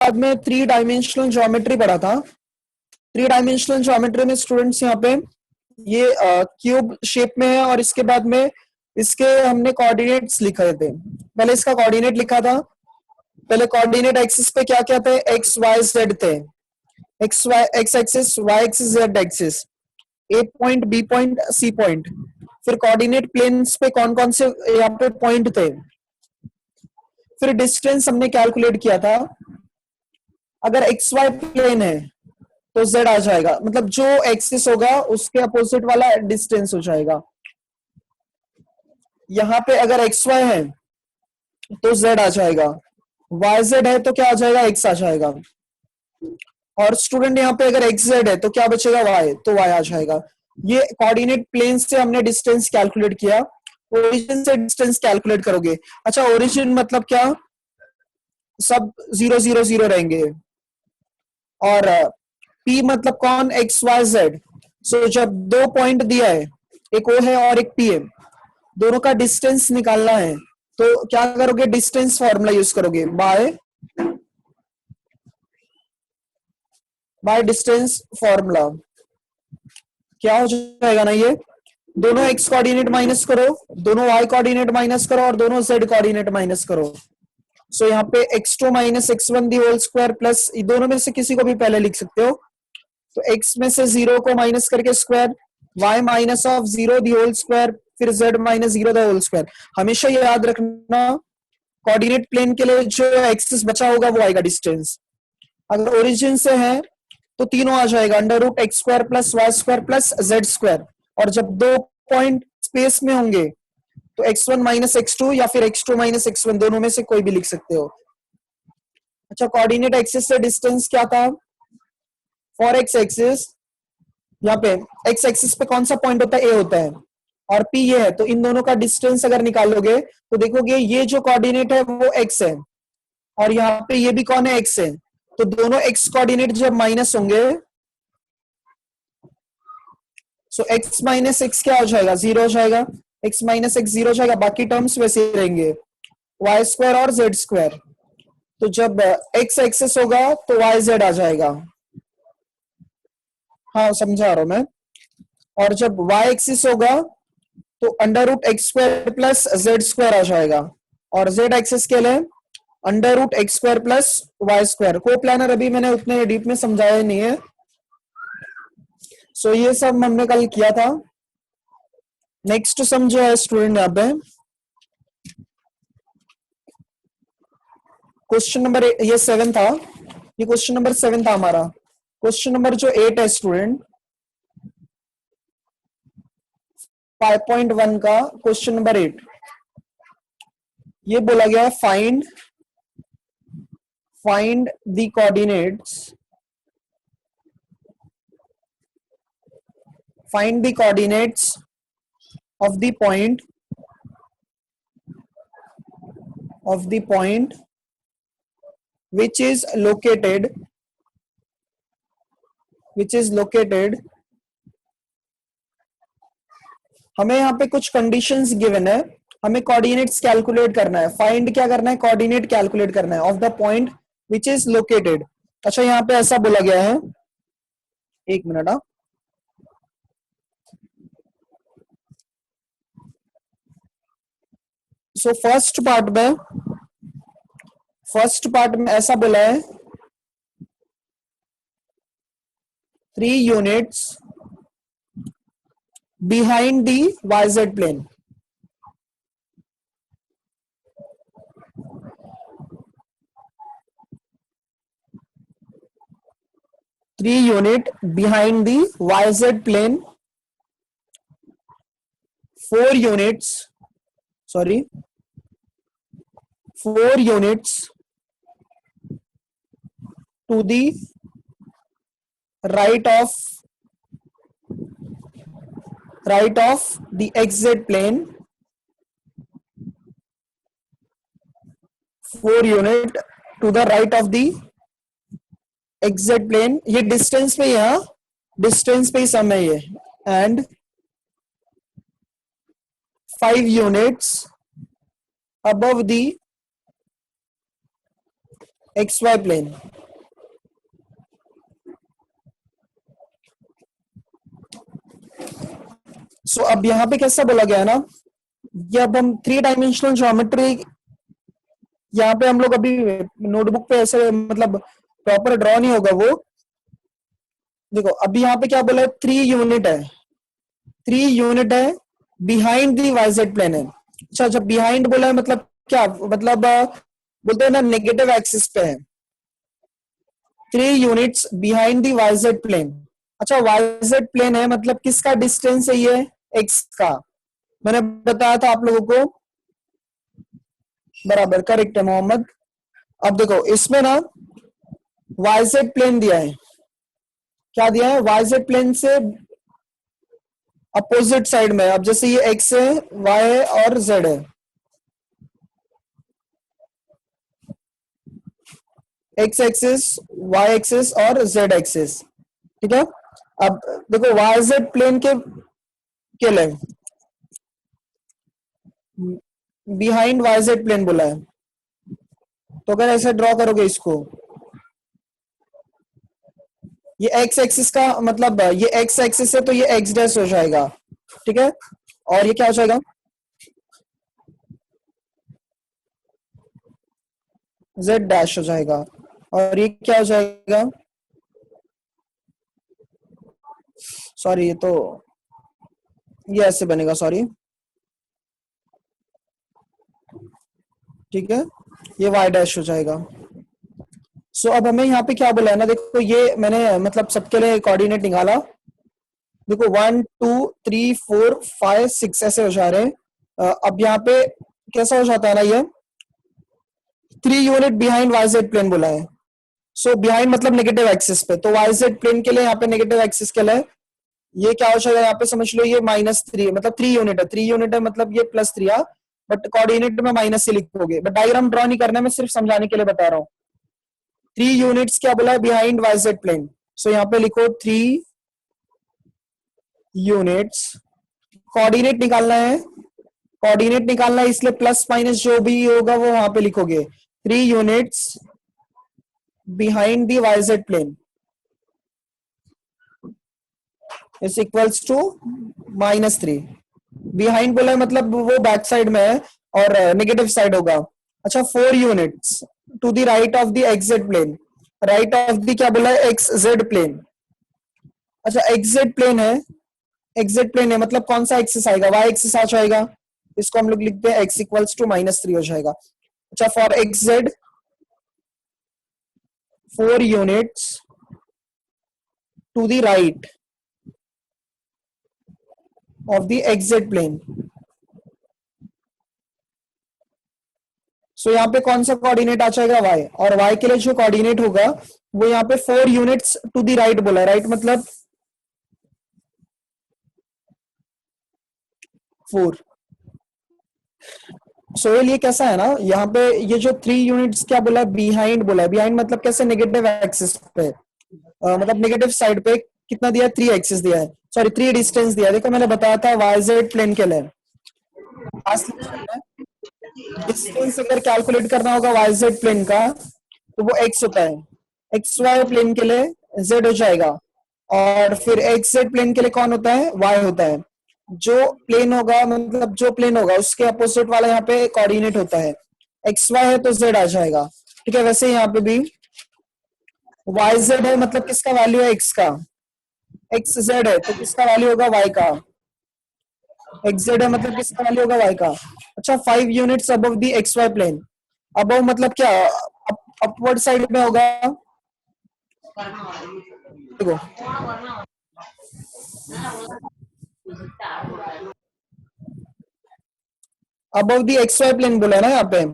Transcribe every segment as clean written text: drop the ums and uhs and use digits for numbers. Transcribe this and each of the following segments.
बाद में 3 dimensional geometry पढ़ा था। 3 डायमेंशनल ज्योमेट्री में स्टूडेंट्स यहाँ पे ये क्यूब शेप में है और इसके बाद में इसके हमने कोऑर्डिनेट्स लिखे थे। पहले इसका कोऑर्डिनेट लिखा था। पहले कोऑर्डिनेट एक्सिस पे क्या क्या थे, एक्स वाई जेड थे। X axis, Y axis, Z axis, A point, B point, C point. फिर कोऑर्डिनेट प्लेन्स पे कौन कौन से यहाँ पे पॉइंट थे। फिर डिस्टेंस हमने कैलकुलेट किया था। अगर एक्स वाई प्लेन है तो जेड आ जाएगा, मतलब जो एक्सिस होगा उसके अपोजिट वाला डिस्टेंस हो जाएगा। यहाँ पे अगर एक्स वाई है तो जेड आ जाएगा, वाई जेड है तो क्या आ जाएगा, एक्स आ जाएगा। और स्टूडेंट यहाँ पे अगर एक्स जेड है तो क्या बचेगा, वाई, तो वाई आ जाएगा। ये कोऑर्डिनेट प्लेन से हमने डिस्टेंस कैलकुलेट किया। ओरिजिन से डिस्टेंस कैलकुलेट करोगे। अच्छा, ओरिजिन मतलब क्या, सब 0 0 0 रहेंगे। और पी मतलब कौन, एक्स वाई जेड। सो जब 2 पॉइंट दिया है, एक ओ है और एक पी है, दोनों का डिस्टेंस निकालना है तो क्या करोगे, डिस्टेंस फॉर्मूला यूज करोगे, बाय डिस्टेंस फॉर्मूला। क्या हो जाएगा ना, ये दोनों एक्स कोऑर्डिनेट माइनस करो, दोनों वाई कोऑर्डिनेट माइनस करो और दोनों जेड कोऑर्डिनेट माइनस करो। सो यहाँ पे x2 minus x1 the whole square plus, दोनों में से किसी को भी पहले लिख सकते हो। तो x में से 0 को माइनस करके square, y minus of 0 the whole square, फिर z minus 0 the whole square. हमेशा ये याद रखना, कोऑर्डिनेट प्लेन के लिए जो एक्सिस बचा होगा वो आएगा डिस्टेंस। अगर ओरिजिन से है तो तीनों आ जाएगा, under root x square plus Y square plus Z square. और जब 2 पॉइंट स्पेस में होंगे तो x1 माइनस x2 या फिर x2 माइनस x1, दोनों में से कोई भी लिख सकते हो। अच्छा, कोऑर्डिनेट एक्सिस से डिस्टेंस क्या था, फॉर एक्स एक्सिस, यहाँ पे एक्स एक्सिस पे कौन सा पॉइंट होता है, ए होता है और पी ये है, तो इन दोनों का डिस्टेंस अगर निकालोगे तो देखोगे ये जो कोऑर्डिनेट है वो एक्स है और यहाँ पे ये भी कौन है, एक्स है। तो दोनों एक्स कोऑर्डिनेट जब माइनस होंगे सो एक्स माइनस एक्स क्या हो जाएगा, 0 हो जाएगा। एक्स माइनस एक्स 0 हो जाएगा, बाकी टर्म्स वैसे ही रहेंगे, वाई स्क्वायर और जेड स्क्वायर। तो जब एक्स एक्सेस होगा तो वाई जेड आ जाएगा, हाँ समझा रहा हूं मैं। और जब वाई एक्सिस होगा तो under root x square plus Z square आ जाएगा। और जेड एक्सिस के लिए under root x square plus Y square. Coplanar अभी मैंने उतने डीप में समझाया नहीं है। सो ये सब हमने कल किया था। नेक्स्ट सम जो है स्टूडेंट, यहाँ पे क्वेश्चन नंबर, ये 7 था, ये क्वेश्चन नंबर 7 था हमारा। क्वेश्चन नंबर जो 8 है स्टूडेंट, 5.1 का क्वेश्चन नंबर 8, ये बोला गया है find the coordinates of the point which is located हमें यहाँ पे कुछ कंडीशंस गिवन है, हमें कोऑर्डिनेट्स कैलकुलेट करना है। फाइंड क्या करना है, कोऑर्डिनेट कैलकुलेट करना है of the point which is located. अच्छा, यहाँ पे ऐसा बोला गया है, एक मिनट, सो फर्स्ट पार्ट में ऐसा बोला है 3 units behind the YZ plane. Three unit behind the YZ plane, 4 units to the right of the XZ plane, 4 unit to the right of the XZ plane। ये distance पे, यहाँ distance पे ही सम है ये। And 5 units above the X Y plane. So अब यहाँ पे कैसा बोला गया है ना, ये अब हम थ्री डायमेंशनल ज्योमेट्री, यहाँ पे हम लोग अभी नोटबुक पे ऐसे मतलब प्रॉपर ड्रॉ नहीं होगा वो। देखो अभी यहाँ पे क्या बोला है, 3 यूनिट है, 3 यूनिट है, बिहाइंड दी वाईजेड प्लेन है। अच्छा जब बिहाइंड बोला है मतलब क्या मतलब बोलते हैं ना नेगेटिव एक्सिस पे है, 3 units behind the YZ plane. अच्छा वाईजेड प्लेन है मतलब किसका डिस्टेंस है ये, एक्स का। मैंने बताया था आप लोगों को, बराबर करेक्ट है मोहम्मद। अब देखो इसमें ना वाईजेड प्लेन दिया है, क्या दिया है, वाईजेड प्लेन से अपोजिट साइड में। अब जैसे ये एक्स है, वाई है और जेड है, एक्स एक्सिस, वाई एक्सिस और जेड एक्सिस, ठीक है। अब देखो वाई जेड प्लेन के लिए बिहाइंड वाई जेड प्लेन बोला है, तो अगर ऐसे ड्रॉ करोगे इसको, ये एक्स एक्सिस का मतलब ये एक्स एक्सिस है तो ये एक्स डैश हो जाएगा, ठीक है। और ये क्या हो जाएगा, जेड डैश हो जाएगा। और ये क्या हो जाएगा, सॉरी ये तो ये ऐसे बनेगा, सॉरी, ठीक है, ये वाई डैश हो जाएगा। सो अब हमें यहाँ पे क्या बोला है ना, देखो ये मैंने मतलब सबके लिए कोऑर्डिनेट निकाला। देखो 1 2 3 4 5 6 ऐसे हो जा रहे हैं। अब यहाँ पे कैसा हो जाता है ना, ये 3 unit behind Y Z plane बोला है। सो बिहाइंड मतलब नेगेटिव एक्सिस पे, तो वाई जेड प्लेन के लिए यहाँ पे नेगेटिव एक्सिस के लिए ये क्या हो जाएगा, यहाँ पे समझ लो ये -3 मतलब 3 यूनिट है, 3 यूनिट है मतलब ये +3 आ, बट कोऑर्डिनेट में माइनस से लिखोगे, बट डायग्राम ड्रॉ नहीं करना है, मैं सिर्फ समझाने के लिए बता रहा हूँ। 3 यूनिट्स क्या बोला है, behind Y Z plane. So यहाँ पे लिखो 3 यूनिट्स, कोऑर्डिनेट निकालना है, कोऑर्डिनेट निकालना है इसलिए प्लस माइनस जो भी होगा वो वहां पे लिखोगे। 3 units behind the Y Z plane is equals to -3। Behind बोला है मतलब वो बैक साइड में है और नेगेटिव साइड होगा। अच्छा 4 units to the right of the X Z plane, right of the क्या बोला है, एक्स जेड प्लेन। अच्छा एक्स जेड प्लेन है, एक्स जेड प्लेन है मतलब कौन सा एक्सिस आएगा, वाई एक्सिस आ जाएगा, इसको हम लोग लिखते हैं एक्स इक्वल्स टू -3 हो जाएगा। अच्छा for X Z 4 units to the right of the X Z plane. So यहाँ पे कौन सा कोऑर्डिनेट आ जाएगा, वाई, और वाई के लिए जो कोऑर्डिनेट होगा वो यहाँ पे 4 यूनिट्स टू द राइट बोला है, राइट मतलब 4। सोहेल ये कैसा है ना, यहाँ पे ये जो 3 यूनिट्स क्या बोला है, बिहाइंड बोला है, बिहाइंड मतलब कैसे, नेगेटिव एक्सिस पे, मतलब नेगेटिव साइड पे कितना दिया है, 3 एक्सिस दिया है, सॉरी 3 डिस्टेंस दिया है। देखो मैंने बताया था वाई जेड प्लेन के लिए डिस्टेंस अगर कैलकुलेट करना होगा वाई जेड प्लेन का तो वो एक्स होता है, एक्स वाई प्लेन के लिए जेड हो जाएगा, और फिर एक्स जेड प्लेन के लिए कौन होता है, वाई होता है। जो प्लेन होगा मतलब जो प्लेन होगा उसके अपोजिट वाला यहाँ पे कोऑर्डिनेट होता है, एक्स वाई है तो जेड आ जाएगा, ठीक है। वैसे यहाँ पे भी वाई जेड है मतलब किसका वैल्यू है, एक्स का, एक्स जेड है तो किसका वैल्यू होगा, वाई का, एक्स जेड है मतलब किसका वैल्यू होगा, वाई का। अच्छा 5 units above the X Y plane, above मतलब क्या, अपवर्ड साइड में होगा। देखो above the X Y plane बोला है ना यहाँ पे,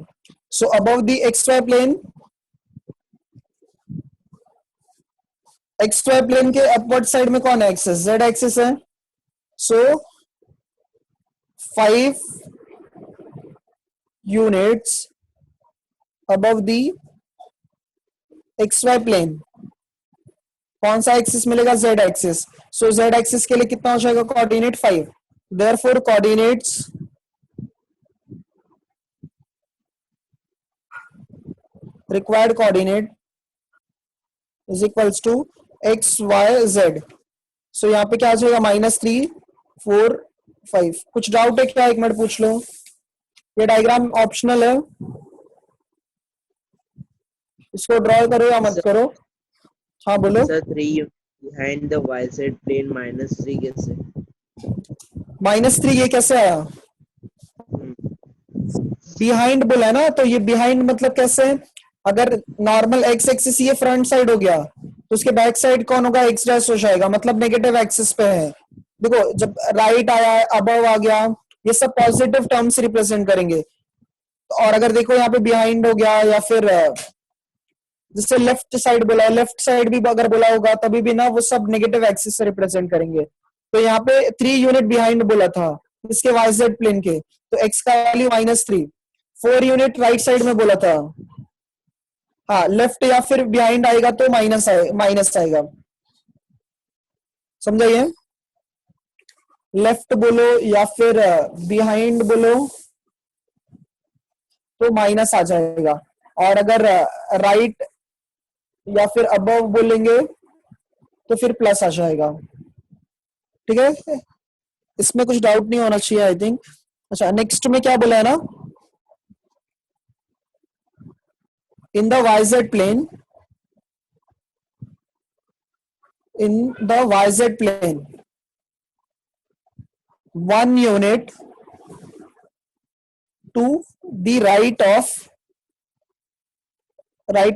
so above the X Y plane, X Y plane के अपवर्ड साइड में कौन है, एक्सिस, जेड एक्सिस है। So 5 units above the X Y plane, कौन सा एक्सिस मिलेगा, Z axis. So Z axis के लिए कितना हो जाएगा coordinate, 5। Therefore coordinates required coordinate is equals to X Y Z. So यहाँ पे क्या आ जाएगा -3 4 5। कुछ डाउट है क्या? एक मिनट पूछ लो। ये डायग्राम ऑप्शनल है, इसको ड्रॉ करो या मत सर करो। हाँ बोलो। Sir 3 behind the Y Z plane -3 कैसे? -3 ये कैसे आया? बिहाइंड बोला है ना, तो ये बिहाइंड मतलब कैसे? अगर नॉर्मल एक्स एक्सिस ये फ्रंट साइड हो गया, तो उसके बैक साइड कौन होगा? एक्स डैश हो जाएगा, मतलब नेगेटिव एक्सिस पे है। देखो जब राइट आया, अबव आ गया, ये सब पॉजिटिव टर्म्स रिप्रेजेंट करेंगे। और अगर देखो यहाँ पे बिहाइंड हो गया, या फिर जैसे लेफ्ट साइड बोला है, लेफ्ट साइड भी अगर बोला होगा तभी भी ना वो सब नेगेटिव एक्सिस से रिप्रेजेंट करेंगे। तो यहाँ पे 3 यूनिट बिहाइंड बोला था इसके वाईजेड प्लेन के, तो एक्स का वैल्यू -3। 4 यूनिट राइट साइड में बोला था। हाँ, लेफ्ट या फिर बिहाइंड आएगा तो माइनस आएगा, समझाइए। लेफ्ट बोलो या फिर बिहाइंड बोलो तो माइनस आ जाएगा, और अगर राइट या फिर अबव बोलेंगे तो फिर प्लस आ जाएगा। ठीक है, इसमें कुछ डाउट नहीं होना चाहिए आई थिंक। अच्छा, नेक्स्ट में क्या बोला है ना, in the YZ plane, in the YZ plane 1 unit to the right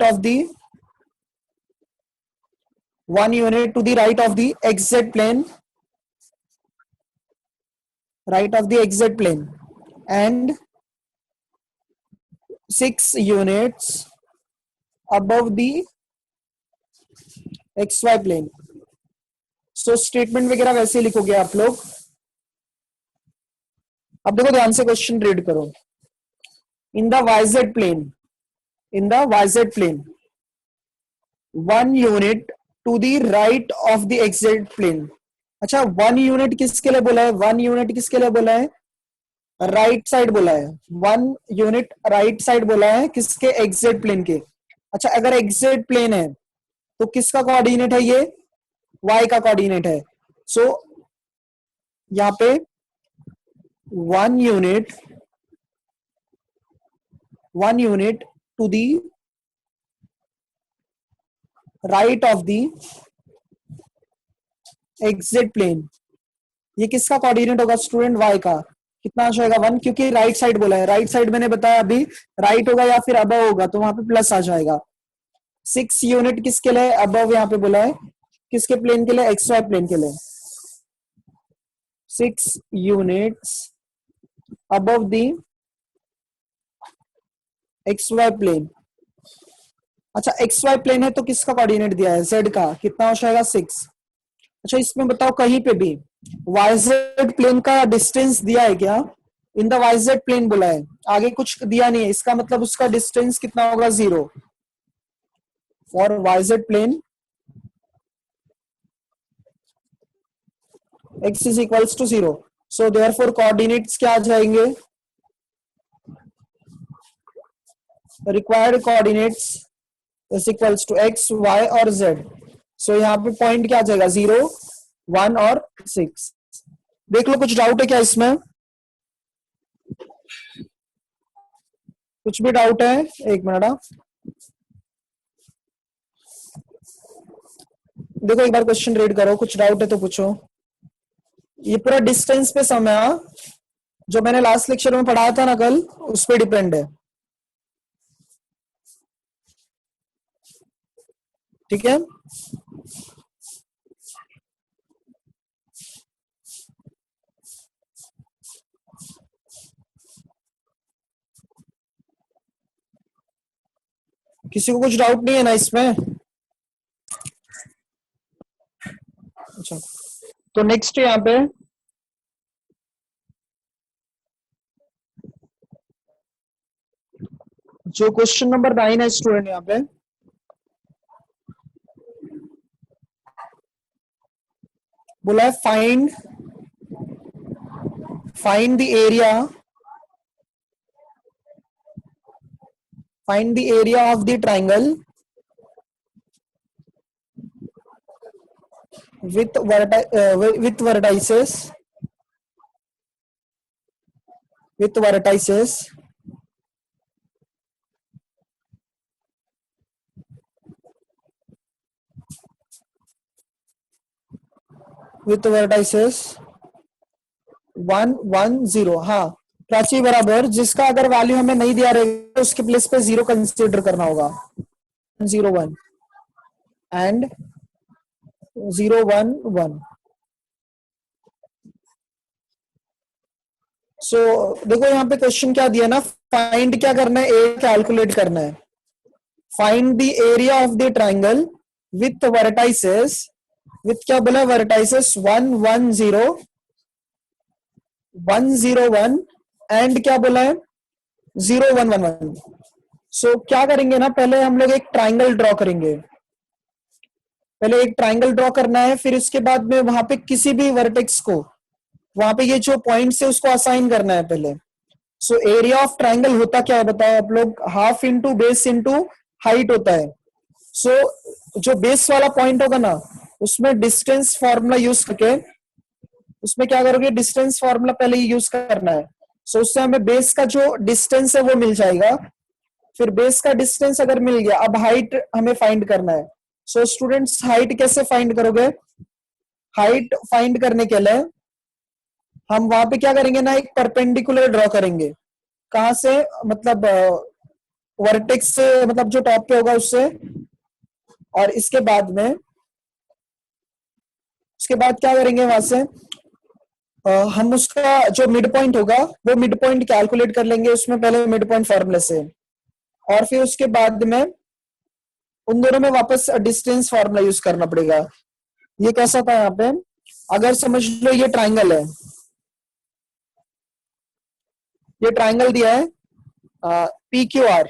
of the 1 unit to the right of the xz plane, right of the xz plane, and 6 units above the xy plane। So statement वगैरह वैसे लिखोगे आप लोग। अब देखो ध्यान से question read करो। In the YZ plane, in the YZ plane 1 unit to the right of the XZ plane. अच्छा, 1 यूनिट किसके लिए बोला है? 1 यूनिट किसके लिए बोला है? राइट साइड बोला है। 1 यूनिट राइट साइड बोला है, किसके? एक्जेड प्लेन के। अच्छा, अगर एक्जेड प्लेन है तो किसका कोऑर्डिनेट है ये? y का कोऑर्डिनेट है। सो यहाँ पे 1 unit, 1 unit to the right of the XZ plane, ये किसका कोऑर्डिनेट होगा स्टूडेंट? y का। कितना आ जाएगा? 1, क्योंकि राइट साइड बोला है। राइट साइड मैंने बताया अभी, राइट होगा या फिर अबव होगा, तो वहां पे प्लस आ जाएगा। 6 यूनिट किसके लिए? अबव यहाँ पे बोला है, किसके प्लेन के लिए? एक्स वाई प्लेन के लिए। 6 units above the X Y plane. अच्छा, एक्स वाई प्लेन है तो किसका कोऑर्डिनेट दिया है? जेड का। कितना हो जाएगा? 6। अच्छा, इसमें बताओ कहीं पे भी वाईजेड प्लेन का डिस्टेंस दिया है क्या? इन द वाईजेड प्लेन बोला है, आगे कुछ दिया नहीं है, इसका मतलब उसका डिस्टेंस कितना होगा? 0 for YZ plane. x is equals to 0। so therefore coordinates क्या आ जाएंगे? required coordinates is equals to x, y और z। so यहाँ पे पॉइंट क्या आ जाएगा? 0 1 और 6। देख लो, कुछ डाउट है क्या इसमें? कुछ भी डाउट है? एक मिनट। देखो एक बार क्वेश्चन रीड करो, कुछ डाउट है तो पूछो। ये पूरा डिस्टेंस पे समय, जो मैंने लास्ट लेक्चर में पढ़ाया था ना कल, उस पर डिपेंड है। ठीक है, किसी को कुछ डाउट नहीं है ना इसमें? अच्छा, तो नेक्स्ट यहाँ पे जो क्वेश्चन नंबर 9 है स्टूडेंट, यहाँ पे बोला है find the area, find the area of the triangle with vertices with vertices with vertices 1 1 0। हाँ, प्राची बराबर जिसका अगर वैल्यू हमें नहीं दिया रहेगा तो उसके प्लेस पे 0 कंसीडर करना होगा। 0 1 एंड 0 1 1। सो देखो यहाँ पे क्वेश्चन क्या दिया ना, फाइंड क्या करना है, ए कैलकुलेट करना है। Find the area of the triangle with vertices, with क्या बोला, वर्टाइसेस 1 1 0 1 0 1 एंड क्या बोला है 0 1 1 1। सो क्या करेंगे ना, पहले हम लोग एक ट्राइंगल ड्रॉ करेंगे। पहले एक ट्राइंगल ड्रॉ करना है, फिर उसके बाद में वहां पे किसी भी वर्टेक्स को, वहां पे ये जो पॉइंट्स है उसको असाइन करना है पहले। सो एरिया ऑफ ट्राइंगल होता क्या है बताओ आप लोग, half into base into height होता है। सो जो बेस वाला पॉइंट होगा ना, उसमें डिस्टेंस फॉर्मूला यूज करके, उसमें क्या करोगे, डिस्टेंस फॉर्मूला पहले यूज करना है। सो उससे हमें बेस का जो डिस्टेंस है वो मिल जाएगा। फिर बेस का डिस्टेंस अगर मिल गया, अब हाइट हमें फाइंड करना है। सो स्टूडेंट्स हाइट कैसे फाइंड करोगे, हाइट फाइंड करने के लिए हम वहां पे क्या करेंगे ना, एक परपेंडिकुलर ड्रॉ करेंगे। कहां से, मतलब वर्टेक्स से, मतलब जो टॉप पे होगा उससे। और इसके बाद में, उसके बाद क्या करेंगे, वहां से हम उसका जो मिड पॉइंट होगा वो मिड पॉइंट कैलकुलेट कर लेंगे उसमें पहले मिड पॉइंट फॉर्मूले से। और फिर उसके बाद में उन दोनों में वापस डिस्टेंस फॉर्मूला यूज करना पड़ेगा। ये कैसा था, यहाँ पे अगर समझ लो ये ट्राइंगल है, ये ट्राइंगल दिया है पी क्यू आर,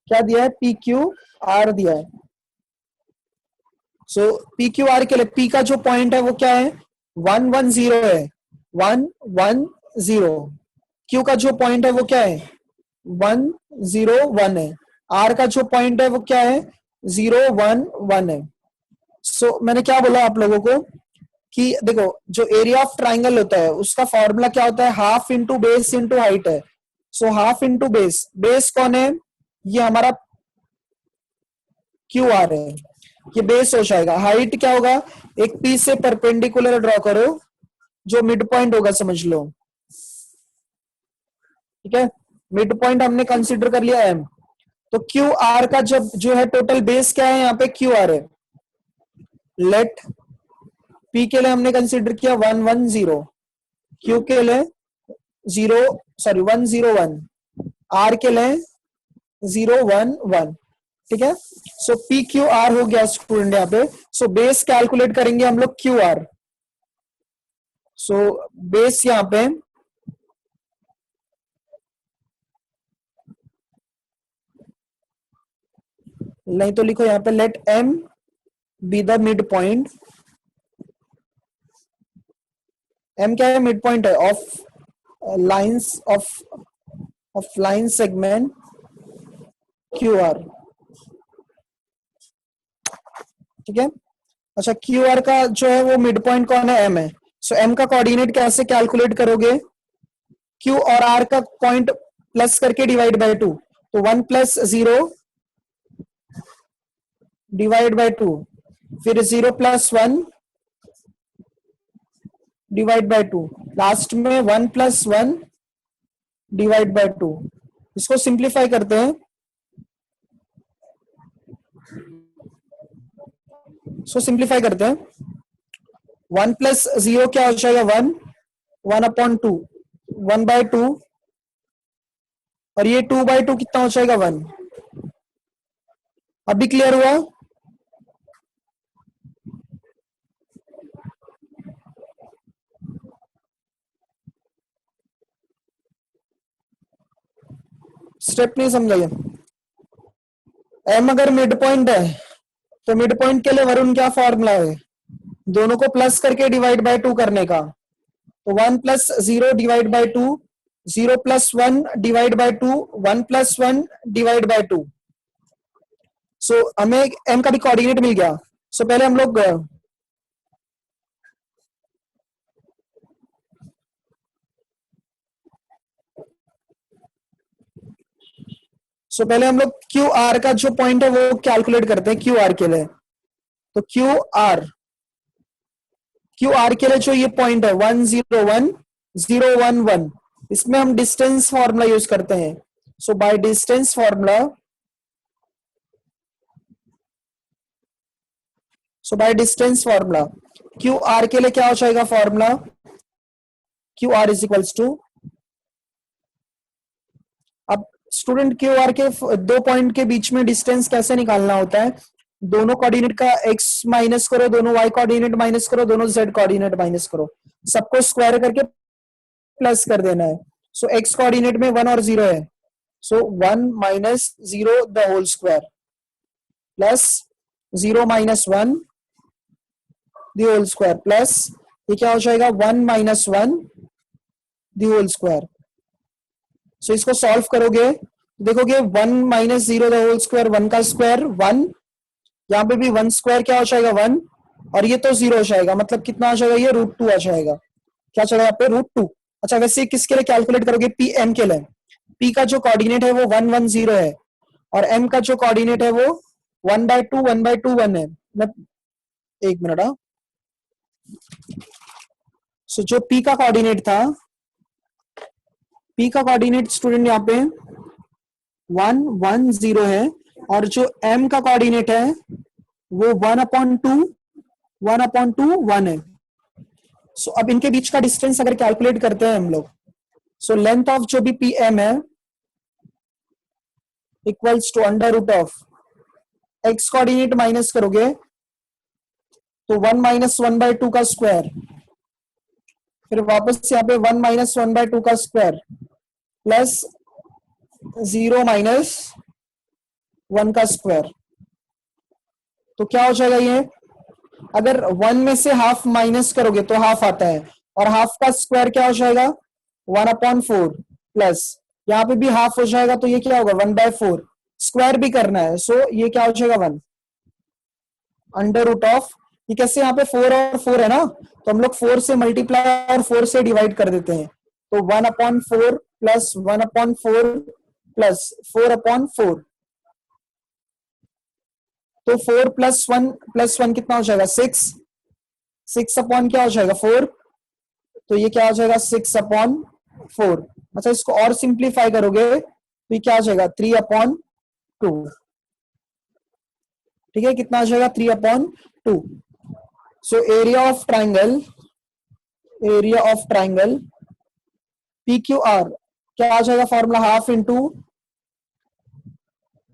क्या दिया है, पी क्यू आर दिया है। सो पी क्यू आर के लिए पी का जो पॉइंट है वो क्या है, 1 1 0 है, 1 1 0। क्यू का जो पॉइंट है वो क्या है, 1 0 1 है। आर का जो पॉइंट है वो क्या है, 0 1 1 है। सो मैंने क्या बोला आप लोगों को कि देखो जो एरिया ऑफ ट्राइंगल होता है उसका फॉर्मूला क्या होता है, half into base into height है। So half into base, base कौन है, ये हमारा क्यू आर है, ये बेस हो जाएगा। हाइट क्या होगा, एक पी से परपेंडिकुलर ड्रॉ करो, जो मिड पॉइंट होगा समझ लो, ठीक है। मिड पॉइंट हमने कंसीडर कर लिया एम। तो क्यू आर का जब जो है टोटल बेस क्या है, यहाँ पे क्यू आर है। लेट पी के लिए हमने कंसीडर किया 1 1 0, क्यू के लिए 1 0 1, आर के लिए 0 1 1, ठीक है। सो पी क्यू आर हो गया स्टूडेंट यहाँ पे। सो बेस कैलकुलेट करेंगे हम लोग क्यू आर। सो बेस यहाँ पे नहीं तो लिखो यहाँ पे let M be the midpoint. M क्या है, मिड पॉइंट है of lines of line segment Q R, ठीक है। अच्छा क्यू आर का जो है वो मिड पॉइंट कौन है, एम है। सो एम का कोऑर्डिनेट कैसे कैलकुलेट करोगे, क्यू और आर का पॉइंट प्लस करके डिवाइड बाय 2, तो 1 प्लस 0 डिवाइड बाय 2, फिर 0 प्लस 1 डिवाइड बाय 2, लास्ट में 1 प्लस 1 डिवाइड बाय 2। इसको सिंप्लीफाई करते हैं। सो सिंप्लीफाई करते हैं, 1 प्लस 0 क्या हो जाएगा, 1 1 अपॉन 2, 1 बाय 2, और ये 2 बाय 2 कितना हो जाएगा, 1। अभी क्लियर हुआ, स्टेप नहीं समझाइए। एम अगर मिड पॉइंट है तो मिड पॉइंट के लिए वरुण क्या फॉर्मूला है, दोनों को प्लस करके डिवाइड बाय 2 करने का। तो 1 plus 0 divide by 2, 0 plus 1 divide by 2, 1 plus 1 divide by 2। सो हमें m का भी कोऑर्डिनेट मिल गया। सो पहले हम लोग क्यू आर का जो पॉइंट है वो कैलकुलेट करते हैं क्यू आर के लिए। तो क्यू आर के लिए जो ये पॉइंट है 1 0 1 0 1 1, इसमें हम डिस्टेंस फॉर्मूला यूज करते हैं। So by distance formula, Q R के लिए क्या हो जाएगा formula, Q R is equals to, अब स्टूडेंट क्यू आर के दो पॉइंट के बीच में डिस्टेंस कैसे निकालना होता है, दोनों कोऑर्डिनेट का x माइनस करो, दोनों y कोऑर्डिनेट माइनस करो, दोनों z कोऑर्डिनेट माइनस करो, सबको स्क्वायर करके प्लस कर देना है। सो x कोऑर्डिनेट में 1 और 0 है, so 1 minus 0 the whole square plus 0 minus 1 the whole square plus ये क्या हो जाएगा 1 minus 1 the whole square. So इसको सॉल्व करोगे देखोगे 1 माइनस 0 द होल स्क्वायर, 1 का स्क्वायर 1, यहाँ पे भी 1 स्क्वायर क्या हो जाएगा 1, और ये तो 0 हो जाएगा, मतलब कितना आ जाएगा ये √2 आ जाएगा। क्या चलेगा यहाँ पे √2। अच्छा वैसे किसके लिए कैलकुलेट करोगे, पी एम के लिए। पी का जो कोऑर्डिनेट है वो 1 1 0 है और एम का जो कोऑर्डिनेट है वो 1/2 1/2 1 है। मैं एक मिनट, सो जो पी का कोऑर्डिनेट था, पी का कोऑर्डिनेट स्टूडेंट यहाँ पे 1 1 0 है और जो m का कोऑर्डिनेट है वो 1/2 1/2 1 है। सो अब इनके बीच का डिस्टेंस अगर कैलकुलेट करते हैं हम लोग, सो लेंथ ऑफ जो भी पी एम है इक्वल्स टू √ऑफ x कोऑर्डिनेट माइनस करोगे तो 1 माइनस 1/2 का स्क्वायर, फिर वापस यहाँ पे 1 माइनस 1/2 का स्क्वायर प्लस 0 माइनस 1 का स्क्वायर। तो क्या हो जाएगा ये, अगर 1 में से हाफ माइनस करोगे तो हाफ आता है और हाफ का स्क्वायर क्या हो जाएगा 1/4 प्लस यहाँ पे भी हाफ हो जाएगा तो ये क्या होगा 1/4, स्क्वायर भी करना है, सो ये क्या हो जाएगा 1 √ऑफ, ये कैसे यहाँ पे 4 और 4 है ना, तो हम लोग 4 से मल्टीप्लाई और 4 से डिवाइड कर देते हैं, तो 1/4 प्लस 1/4 प्लस 4/4, तो 4 प्लस 1 कितना हो जाएगा 6, 6 अपॉन क्या हो जाएगा 4, तो ये क्या हो जाएगा 6/4। अच्छा इसको और सिंप्लीफाई करोगे तो ये क्या हो जाएगा 3/2, ठीक है, कितना आ जाएगा 3/2। So area of triangle P Q R क्या आ जाएगा formula, half into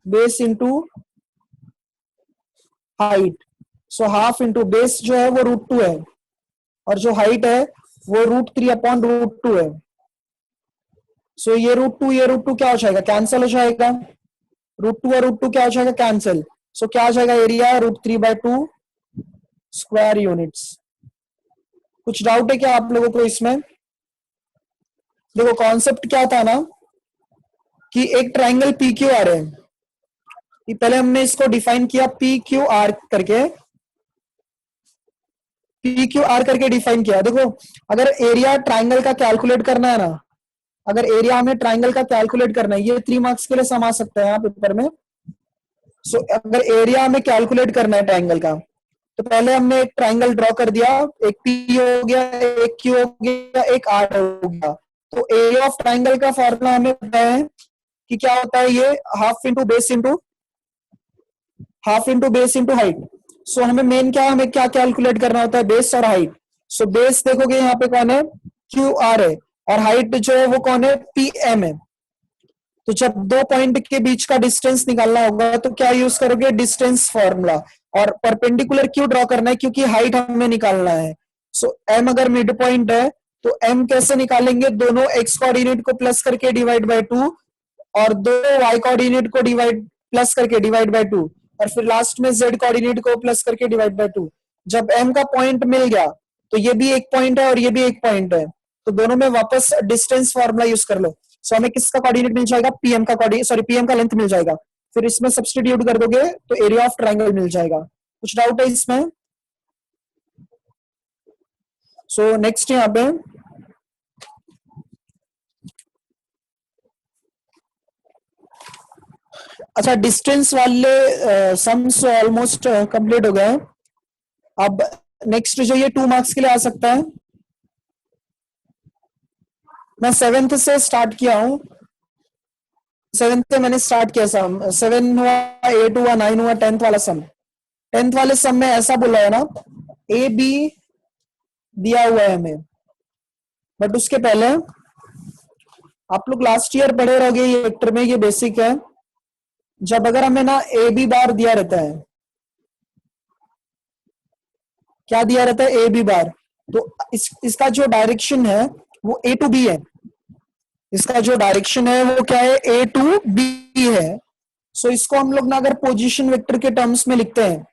base into height. सो हाफ इंटू बेस जो है वो √2 है और जो हाइट है वो √3/√2 है। सो ये √2 क्या हो जाएगा कैंसिल हो जाएगा, √2 और √2 क्या हो जाएगा कैंसिल, सो क्या आ जाएगा एरिया √3/2 स्क्वायर यूनिट्स। कुछ डाउट है क्या आप लोगों को इसमें? देखो कॉन्सेप्ट क्या था ना कि एक ट्राइंगल पी क्यू आर है, पहले हमने इसको डिफाइन किया पी क्यू आर करके डिफाइन किया। देखो अगर एरिया ट्राइंगल का कैलकुलेट करना है ना, अगर एरिया हमें ट्राइंगल का कैलकुलेट करना है, ये 3 मार्क्स के लिए समा सकते हैं यहाँ पेपर में। सो अगर एरिया हमें कैलकुलेट करना है ट्राइंगल का, तो पहले हमने एक ट्राइंगल ड्रॉ कर दिया, एक पी हो गया, एक क्यू हो गया, एक आर हो गया। तो एरिया ऑफ ट्राइंगल का फॉर्मूला हमें पता है कि क्या होता है, ये half into base into height. So हमें मेन क्या, हमें क्या कैलकुलेट करना होता है, बेस और हाइट। सो बेस देखोगे यहाँ पे कौन है क्यू आर है और हाइट जो है वो कौन है पी एम है। तो जब दो पॉइंट के बीच का डिस्टेंस निकालना होगा तो क्या यूज करोगे, डिस्टेंस फॉर्मूला। और परपेंडिकुलर क्यों ड्रॉ करना है, क्योंकि हाइट हमें निकालना है। सो एम अगर मिड पॉइंट है तो एम कैसे निकालेंगे, दोनों एक्स कोऑर्डिनेट को प्लस करके डिवाइड बाय 2 और दोनों वाई कोऑर्डिनेट को प्लस करके डिवाइड बाय 2 और फिर लास्ट में जेड कोऑर्डिनेट को प्लस करके डिवाइड बाय 2। जब एम का पॉइंट मिल गया तो ये भी एक पॉइंट है और ये भी एक पॉइंट है, तो दोनों में वापस डिस्टेंस फॉर्मूला यूज कर लो। सो हमें किसका कोऑर्डिनेट मिल जाएगा, पीएम का कोऑर्डिनेट, सॉरी पीएम का लेंथ मिल जाएगा। फिर इसमें सब्स्टिट्यूट कर दोगे तो एरिया ऑफ ट्राइंगल मिल जाएगा। कुछ डाउट है इसमें? सो नेक्स्ट यहाँ पे अच्छा, डिस्टेंस वाले सम्स ऑलमोस्ट कंप्लीट हो गए हैं। अब नेक्स्ट जो ये 2 मार्क्स के लिए आ सकता है, मैं 7th से स्टार्ट किया हूं। 7th से मैंने स्टार्ट किया सम, 7 हुआ, 8 हुआ, 9 हुआ, 10th वाला सम। 10th वाले सम में ऐसा बोला है ना, ए बी दिया हुआ है हमें, बट उसके पहले आप लोग लास्ट ईयर पढ़े रहोगे ये वेक्टर में, ये बेसिक है। जब अगर हमें ना ए बी बार दिया रहता है, क्या दिया रहता है, ए बी बार, तो इसका जो डायरेक्शन है वो ए टू बी है। इसका जो डायरेक्शन है वो क्या है, ए टू बी है। सो इसको हम लोग ना अगर पोजीशन वेक्टर के टर्म्स में लिखते हैं,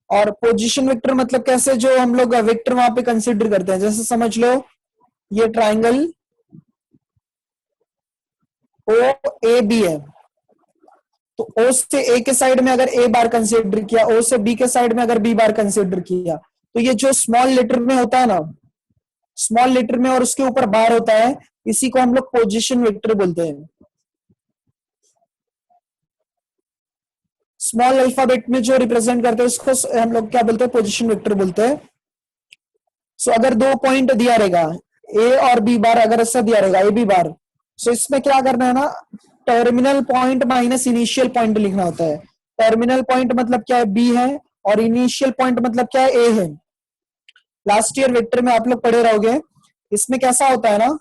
और पोजीशन वेक्टर मतलब कैसे, जो हम लोग वेक्टर वहां पे कंसीडर करते हैं, जैसे समझ लो ये ट्राइंगल ओ ए बी है, तो ओ से ए के साइड में अगर ए बार कंसीडर किया, ओ से बी के साइड में अगर बी बार कंसीडर किया, तो ये जो स्मॉल लेटर में होता है ना, स्मॉल लेटर में और उसके ऊपर बार होता है, इसी को हम लोग पोजीशन वेक्टर बोलते हैं। स्मॉल अल्फाबेट में जो रिप्रेजेंट करते हैं उसको हम लोग क्या बोलते हैं, पोजीशन वेक्टर बोलते हैं। सो अगर 2 पॉइंट दिया रहेगा, ए और बी बार अगर ऐसा दिया रहेगा, ए बी बार, सो इसमें क्या करना है ना, terminal point minus initial point लिखना होता है। टर्मिनल पॉइंट मतलब क्या है, बी है, और इनिशियल पॉइंट मतलब क्या है, ए है। लास्ट ईयर वेक्टर में आप लोग पढ़े रहोगे, इसमें कैसा होता है ना,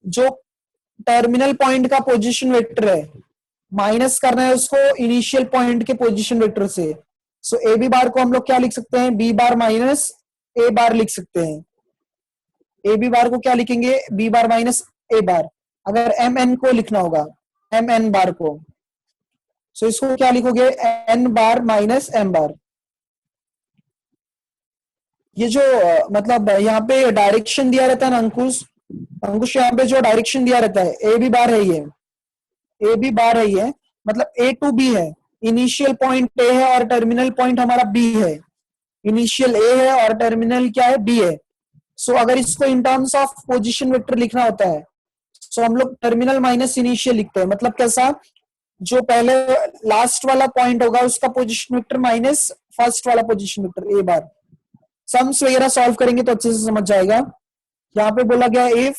जो टर्मिनल पॉइंट का पोजीशन वेक्टर है, माइनस करना है उसको इनिशियल पॉइंट के पोजीशन वेक्टर से। सो ए बी बार को हम लोग क्या लिख सकते हैं, बी बार माइनस ए बार लिख सकते हैं। ए बी बार को क्या लिखेंगे, बी बार माइनस ए बार। अगर एम एन को लिखना होगा, एम एन बार को, सो इसको क्या लिखोगे, एन बार माइनस एम बार। ये जो मतलब यहाँ पे डायरेक्शन दिया रहता है ना अंकुश, अंकुश यहाँ पे जो डायरेक्शन दिया रहता है, ए बी बार है ये, ए बी बार है ये, मतलब ए टू बी है। इनिशियल पॉइंट ए है और टर्मिनल पॉइंट हमारा बी है। इनिशियल ए है और टर्मिनल क्या है, बी है। सो अगर इसको इन टर्म्स ऑफ पोजीशन वेक्टर लिखना होता है, सो हम लोग टर्मिनल माइनस इनिशियल लिखते हैं। मतलब कैसा, जो पहले लास्ट वाला पॉइंट होगा उसका पोजीशन वेक्टर माइनस फर्स्ट वाला position vector A bar. Sums वगैरह सॉल्व करेंगे तो अच्छे से समझ जाएगा। यहाँ पे बोला गया if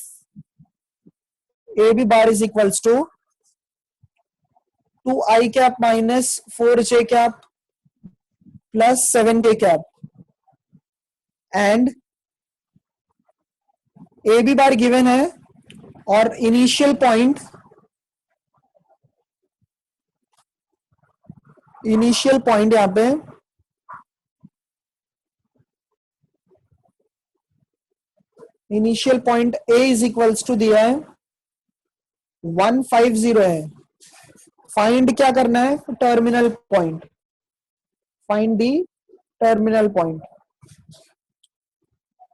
A B bar is equals to 2i cap minus 4j cap plus 7k cap, and A B bar given है और इनिशियल पॉइंट यहाँ पे initial point A is equals to दिया है 150 है। फाइंड क्या करना है, terminal point, find the terminal point.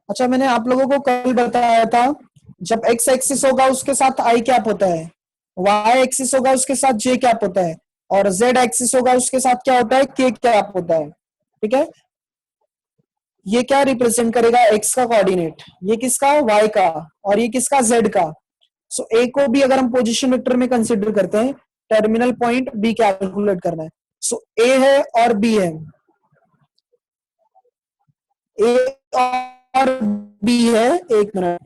अच्छा, मैंने आप लोगों को कल बताया था, जब एक्स एक्सिस होगा उसके साथ आई कैप होता है, वाई एक्सिस होगा उसके साथ जे कैप होता है, और जेड एक्सिस होगा उसके साथ क्या होता है, के कैप होता है। ठीक है, ये क्या रिप्रेजेंट करेगा, एक्स का कोऑर्डिनेट, ये किसका, वाई का, और ये किसका, जेड का। सो ए को भी अगर हम पोजीशन वेक्टर में कंसीडर करते हैं, टर्मिनल पॉइंट बी कैलकुलेट करना है। सो ए है और बी है, ए और बी है, एक मिनट,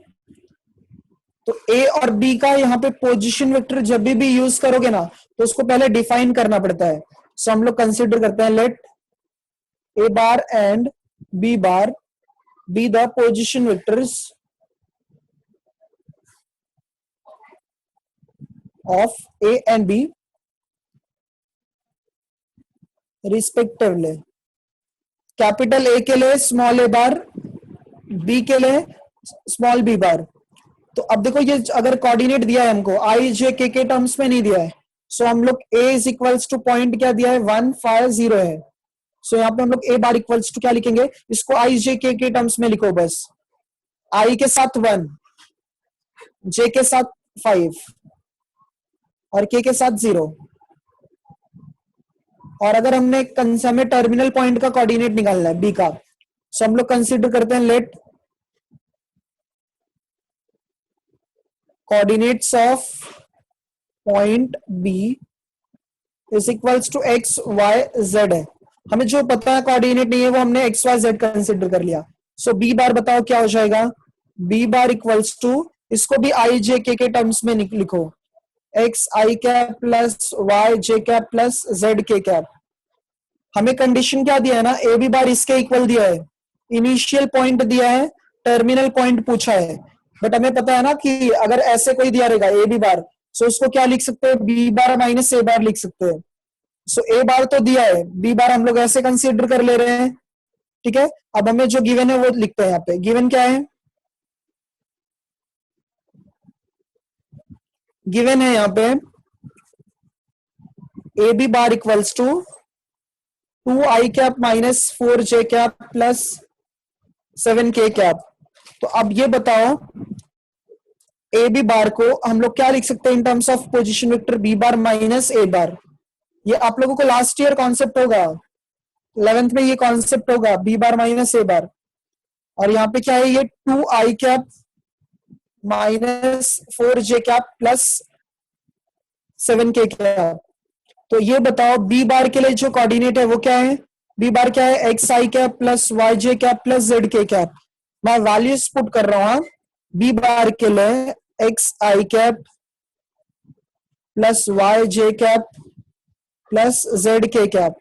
तो ए और बी का यहाँ पे पोजीशन वेक्टर जब भी यूज करोगे ना, तो उसको पहले डिफाइन करना पड़ता है। सो हम लोग कंसीडर करते हैं, let A bar and B bar be the position vectors of A and B respectively. Capital A के लिए स्मॉल ए बार, बी के लिए स्मॉल बी बार। तो अब देखो, ये अगर कोऑर्डिनेट दिया है हमको, आई जे के टर्म्स में नहीं दिया है, सो हम लोग ए इज इक्वल्स टू पॉइंट क्या दिया है, 150 है। सो यहाँ पे हम लोग ए बार इक्वल्स टू क्या लिखेंगे, इसको आई जे के टर्म्स में लिखो बस। आई के साथ 1, जे के साथ 5 और के साथ 0। और अगर हमें टर्मिनल पॉइंट का कोऑर्डिनेट निकालना है बी का, सो हम लोग कंसीडर करते हैं let coordinates of point B is equals to X Y Z है। हमें जो पता है कोऑर्डिनेट नहीं है वो हमने एक्स वाई जेड कंसिडर कर लिया। सो बी बार बताओ क्या हो जाएगा, बी बार इक्वल्स टू, इसको भी आई जे के टर्म्स में लिखो, एक्स आई कैप प्लस वाई जे कैप प्लस जेड के कैप। हमें कंडीशन क्या दिया है ना, ए बी बार इसके इक्वल दिया है, इनिशियल पॉइंट दिया है, टर्मिनल पॉइंट पूछा है। बट हमें पता है ना कि अगर ऐसे कोई दिया रहेगा ए बी बार, सो उसको क्या लिख सकते हैं, बी बार माइनस ए बार लिख सकते हैं। सो ए बार तो दिया है, बी बार हम लोग ऐसे कंसीडर कर ले रहे हैं। ठीक है, अब हमें जो गिवन है वो लिखते हैं। यहाँ पे गिवन क्या है, गिवन है यहाँ पे A B bar equals to 2i cap minus 4j cap plus 7k cap. तो अब ये बताओ ए बी बार को हम लोग क्या लिख सकते हैं in terms of position vector B bar minus A bar. ये आप लोगों को लास्ट ईयर कॉन्सेप्ट होगा, 11th में ये कॉन्सेप्ट होगा बी बार माइनस ए बार। और यहाँ पे क्या है, ये 2i cap minus 4j cap plus 7k cap. तो ये बताओ बी बार के लिए जो कोऑर्डिनेट है वो क्या है, बी बार क्या है, एक्स आई कैप प्लस वाई जे कैप प्लस जेड के कैप। मैं वैल्यूज पुट कर रहा हूं, बी बार के लिए एक्स आई कैप प्लस वाई जे कैप प्लस जेड के कैप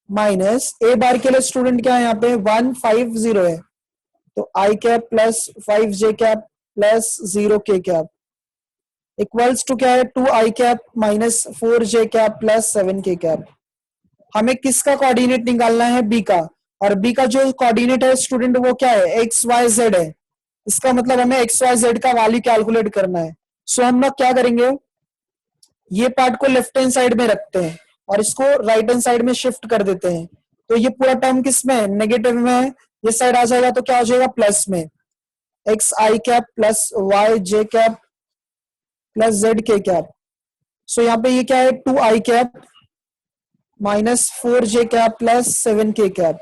माइनस ए बार के लिए स्टूडेंट क्या है यहाँ पे 150 है, तो I cap plus 5j cap plus 0k cap equals to क्या है 2i cap minus 4j cap plus 7k cap. हमें किसका कोऑर्डिनेट निकालना है, बी का। और बी का जो कोऑर्डिनेट है स्टूडेंट वो क्या है, एक्स वाई जेड है। इसका मतलब हमें एक्स वाई जेड का वैल्यू कैलकुलेट करना है। सो हम लोग क्या करेंगे, ये पार्ट को लेफ्ट हैंड साइड में रखते हैं और इसको राइट हैंड साइड में शिफ्ट कर देते हैं। तो ये पूरा टर्म किस में है, नेगेटिव में है। ये साइड आ जाएगा तो क्या हो जाएगा, प्लस में, एक्स आई कैप प्लस वाई जे कैप प्लस जेड के कैप। सो यहाँ पे ये क्या है 2i cap minus 4j cap plus 7k cap.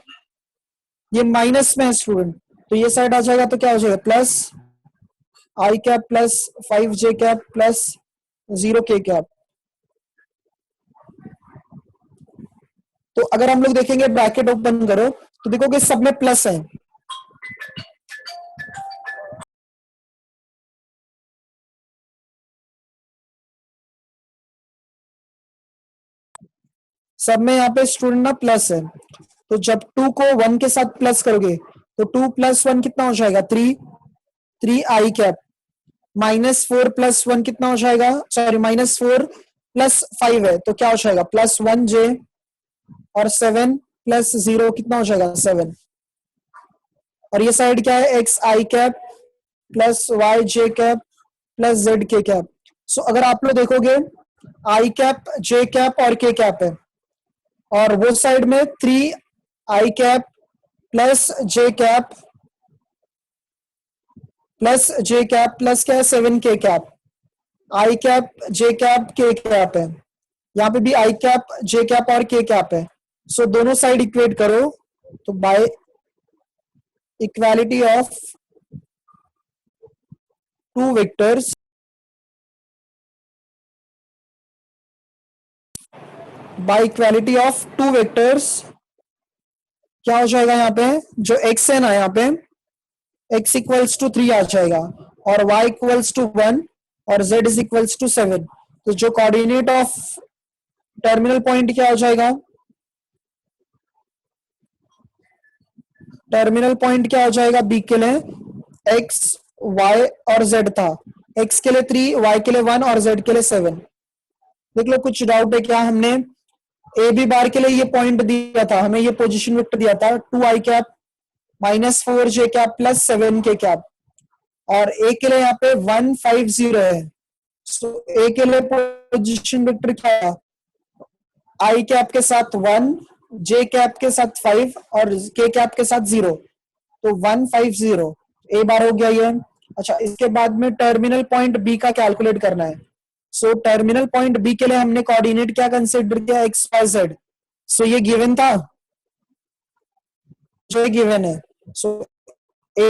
ये माइनस में है स्टूडेंट, तो ये साइड आ जाएगा तो क्या हो जाएगा, plus i cap plus 5j cap plus 0k cap. तो अगर हम लोग देखेंगे ब्रैकेट ओपन करो तो देखोगे सब में प्लस है। सब में यहाँ पे स्टूडेंट ना प्लस है। तो जब 2 को 1 के साथ प्लस करोगे तो 2 प्लस 1 कितना हो जाएगा, 3 आई कैप माइनस 4 प्लस 1 कितना हो जाएगा, सॉरी माइनस 4 प्लस 5 है तो क्या हो जाएगा प्लस 1j और 7 प्लस 0 कितना हो जाएगा 7। और ये साइड क्या है, एक्स आई कैप प्लस वाई जे कैप प्लस जेड के कैप। सो अगर आप लोग देखोगे आई कैप जे कैप और के कैप है, और वो साइड में 3i कैप प्लस जे कैप प्लस क्या है 7k कैप, आई कैप जे कैप के कैप है। यहाँ पे भी आई कैप जे कैप और के कैप है। सो दोनों साइड इक्वेट करो तो by equality of two vectors, by equality of two vectors क्या हो जाएगा, यहाँ पे जो x है ना, यहाँ पे x इक्वल्स टू 3 आ जाएगा और y इक्वल्स टू 1 और z इज इक्वल्स टू 7। तो जो कोऑर्डिनेट ऑफ टर्मिनल पॉइंट क्या हो जाएगा, टर्मिनल पॉइंट क्या हो जाएगा बी के लिए, x y और z था, x के लिए 3, y के लिए 1 और z के लिए 7। देख लो कुछ डाउट है क्या, हमने ए बी बार के लिए ये पॉइंट दिया था, हमें ये पोजीशन वेक्टर दिया था 2i cap minus 4j cap plus 7k cap, और ए के लिए यहाँ पे 150 है। सो ए के लिए पोजीशन वेक्टर क्या है, आई कैप के साथ 1, जे कैप के साथ 5 और के कैप के साथ 0, तो 150 ए बार हो गया ये। अच्छा, इसके बाद में टर्मिनल पॉइंट बी का कैलकुलेट करना है। सो टर्मिनल पॉइंट बी के लिए हमने कोऑर्डिनेट क्या कंसिडर किया, एक्स वाई जेड। सो ये गिवन था, जो ये गिवन है। So A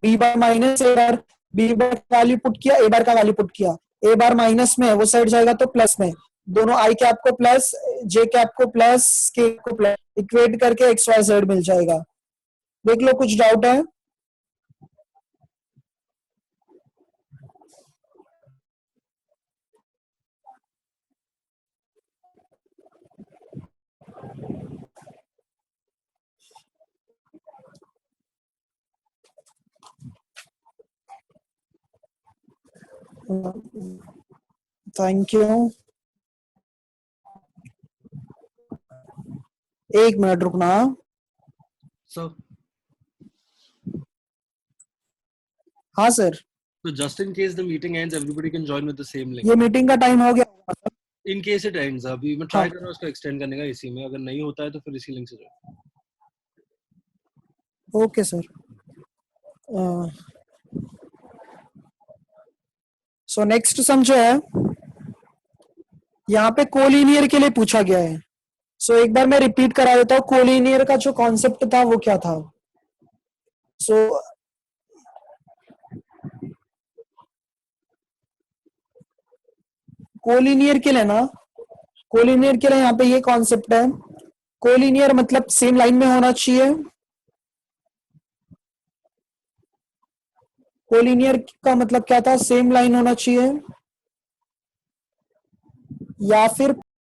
B bar minus A bar, B bar का वैल्यू पुट किया, ए बार का वैल्यू पुट किया। ए बार माइनस में है, वो साइड जाएगा तो प्लस में। दोनों आई कैप को प्लस, जे कैप को प्लस, के को प्लस, इक्वेट करके एक्स वाई जेड मिल जाएगा। देख लो, कुछ डाउट है? Thank you. एक मिनट रुकना। So, हाँ sir, so just in case the meeting ends, everybody can join with the same link. ये मीटिंग का टाइम हो गया। In case it ends, अभी मैं हाँ। try कर रहा हूँ उसको extend करने का इसी में, अगर नहीं होता है तो फिर इसी लिंक से join। Okay sir. So next sum जो है, यहाँ पे कोलिनियर के लिए पूछा गया है। सो एक बार मैं रिपीट करा देता हूँ, कोलिनियर का जो कॉन्सेप्ट था वो क्या था। सो कोलिनियर के लिए ना, कोलिनियर के लिए यहाँ पे ये कॉन्सेप्ट है, कोलिनियर मतलब सेम लाइन में होना चाहिए। कोलिनियर का मतलब क्या था, सेम लाइन होना चाहिए, या फिर